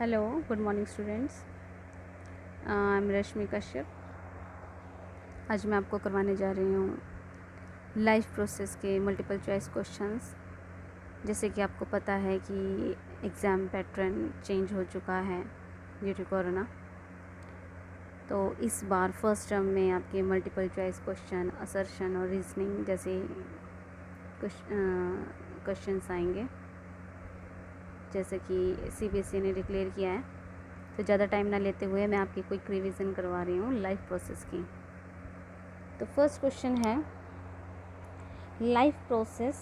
Hello, good morning students. I am Rashmi Kashyap. आज मैं आपको करवाने जा रही हूँ लाइफ प्रोसेस के मल्टीपल चॉइस क्वेश्चंस। जैसे कि आपको पता है कि एग्ज़ाम पैटर्न चेंज हो चुका है ड्यू टू कोरोना, तो इस बार फर्स्ट टर्म में आपके मल्टीपल चॉइस क्वेश्चन, असर्शन और रीजनिंग जैसे क्वेश्चंस आएंगे। जैसे कि सीबीएसई ने डिक्लेयर किया है, तो ज़्यादा टाइम ना लेते हुए मैं आपकी क्विक रिवीजन करवा रही हूँ लाइफ प्रोसेस की। तो फर्स्ट क्वेश्चन है, life process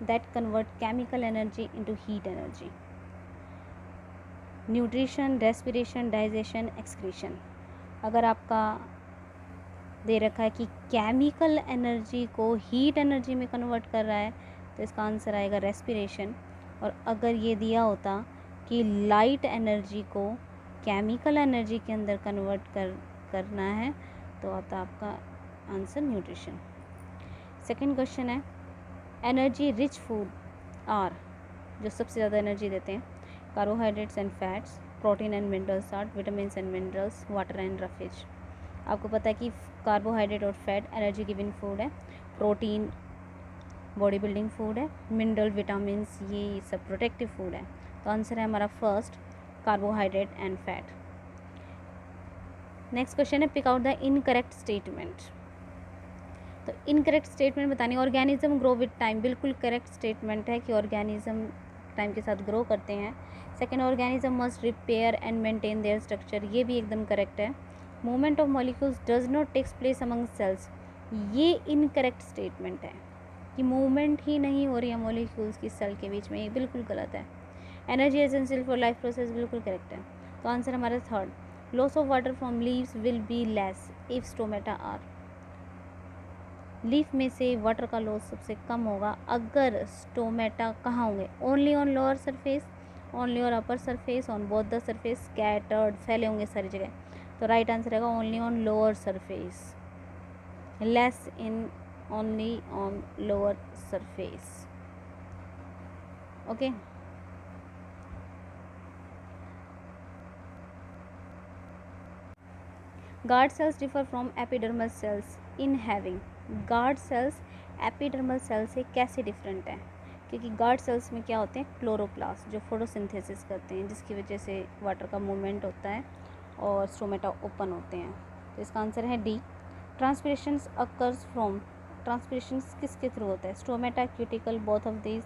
that convert chemical energy into heat energy. Nutrition, respiration, digestion, excretion. अगर आपका दे रखा है कि केमिकल एनर्जी को हीट एनर्जी में कन्वर्ट कर रहा है, तो इसका आंसर आएगा रेस्पिरेशन। और अगर ये दिया होता कि लाइट एनर्जी को केमिकल एनर्जी के अंदर कन्वर्ट करना है, तो आता आपका आंसर न्यूट्रिशन। सेकंड क्वेश्चन है, एनर्जी रिच फूड आर, जो सबसे ज़्यादा एनर्जी देते हैं, carbohydrates and fats, protein and mineral salt, vitamins and minerals, water and roughage. आपको पता है कि कार्बोहाइड्रेट और फैट एनर्जी गिविंग फूड है, प्रोटीन बॉडी बिल्डिंग फूड है, मिनरल विटामिन्स ये सब प्रोटेक्टिव फूड है। तो आंसर है हमारा first, carbohydrate and fat. Next question है, pick out the incorrect statement. तो इनकरेक्ट स्टेटमेंट बतानी, ऑर्गेनिज्म ग्रो विद टाइम, बिल्कुल करेक्ट स्टेटमेंट है कि ऑर्गेनिज्म टाइम के साथ ग्रो करते हैं। Second, organism must repair and maintain their structure, ये भी एकदम करेक्ट है। Movement of molecules does not takes place among cells, ये इनकरेक्ट स्टेटमेंट है कि मूवमेंट ही नहीं हो रही है मॉलिक्यूल्स की सेल के बीच में, ये बिल्कुल गलत है। Energy essential for life process, बिल्कुल करेक्ट है। तो आंसर हमारा third, loss of water from leaves will be less if stomata are, leaf में से वाटर का लॉस सबसे कम होगा अगर स्टोमेटा कहाँ होंगे, only on lower surface, only on upper surface, on both the surface, scattered, फैले होंगे सारी जगह। तो राइट आंसर रहेगा only on lower surface, less in only on lower surface. Okay, guard cells differ from epidermal cells in having, guard cells epidermal cell से कैसे different है, क्योंकि गार्ड सेल्स में क्या होते हैं, क्लोरोप्लास्ट, जो फोटोसिंथेसिस करते हैं, जिसकी वजह से वाटर का मूवमेंट होता है और स्टोमेटा ओपन होते हैं। तो इसका आंसर है D, transpiration occurs from, transpiration किसके थ्रू होता है, stomata, cuticle, both of this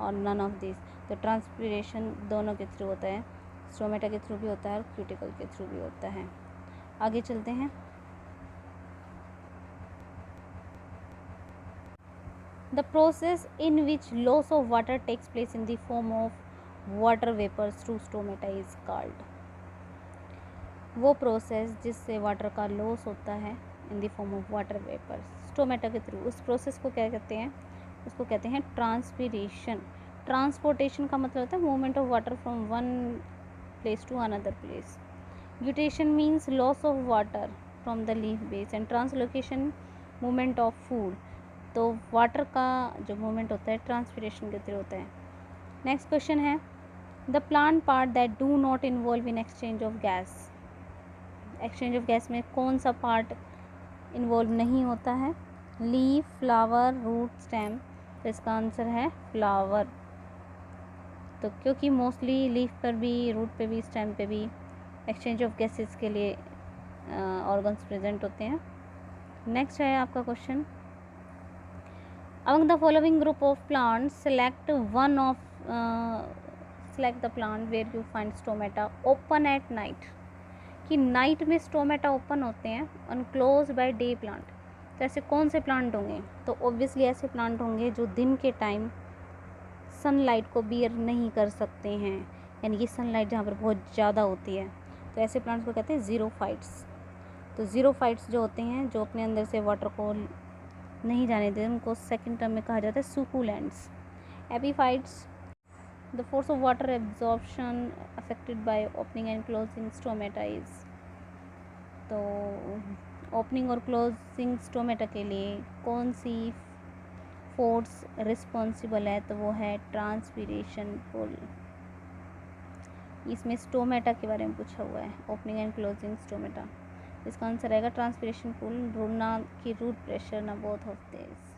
और नन ऑफ दिस। तो ट्रांसपिरेशन दोनों के थ्रू होता है, स्टोमेटा के थ्रू भी होता है और क्यूटिकल के थ्रू भी होता है। आगे चलते हैं। The process in which loss of water takes place in the form of water vapors through stomata is called, वो प्रोसेस जिससे वाटर का लॉस होता है in the form of water vapours stomata के थ्रू, उस प्रोसेस को क्या कहते हैं, उसको कहते हैं ट्रांसपिरेशन। ट्रांसपोर्टेशन का मतलब होता है movement of water from one place to another place. Mutation means loss of water from the leaf base, and translocation movement of food. तो वाटर का जो मूवमेंट होता है ट्रांसपिरेशन के थ्रू होता है। नेक्स्ट क्वेश्चन है, the plant part that do not involve in exchange of gas, exchange of gas में कौन सा पार्ट इन्वॉल्व नहीं होता है, लीफ, फ्लावर, रूट, स्टेम। तो इसका आंसर है फ्लावर। तो क्योंकि मोस्टली लीफ पर भी, रूट पे भी, स्टेम पे भी एक्सचेंज ऑफ गैसेस के लिए ऑर्गन्स प्रेजेंट होते हैं। नेक्स्ट है आपका question, among the following group of plants select one of select the plant where you find stomata open at night, कि नाइट में स्टोमेटा ओपन होते हैं और क्लोज बाय डे प्लांट। तो ऐसे कौन से प्लांट होंगे, तो ऑब्वियसली ऐसे प्लांट होंगे जो दिन के टाइम सनलाइट को बियर नहीं कर सकते हैं, यानी कि सनलाइट जहाँ पर बहुत ज़्यादा होती है, तो ऐसे प्लांट्स को कहते हैं ज़ीरोफाइट्स। तो ज़ीरोफाइट्स जो होते हैं, जो अपने अंदर से वाटर को नहीं जाने देते, उनको सेकंड टर्म में कहा जाता है succulents. Epiphytes, the force of water absorption affected by opening and closing stomata is, तो ओपनिंग और क्लोजिंग स्टोमेटा के लिए कौन सी फोर्स रिस्पॉन्सिबल है, तो वो है ट्रांसपिरेशन पुल। इसमें स्टोमेटा के बारे में पूछा हुआ है, ओपनिंग एंड क्लोजिंग स्टोमेटा। इसका आंसर आएगा ट्रांसपिरेशन पूल, ना कि रूट प्रेशर, ना बोथ ऑफ दिस।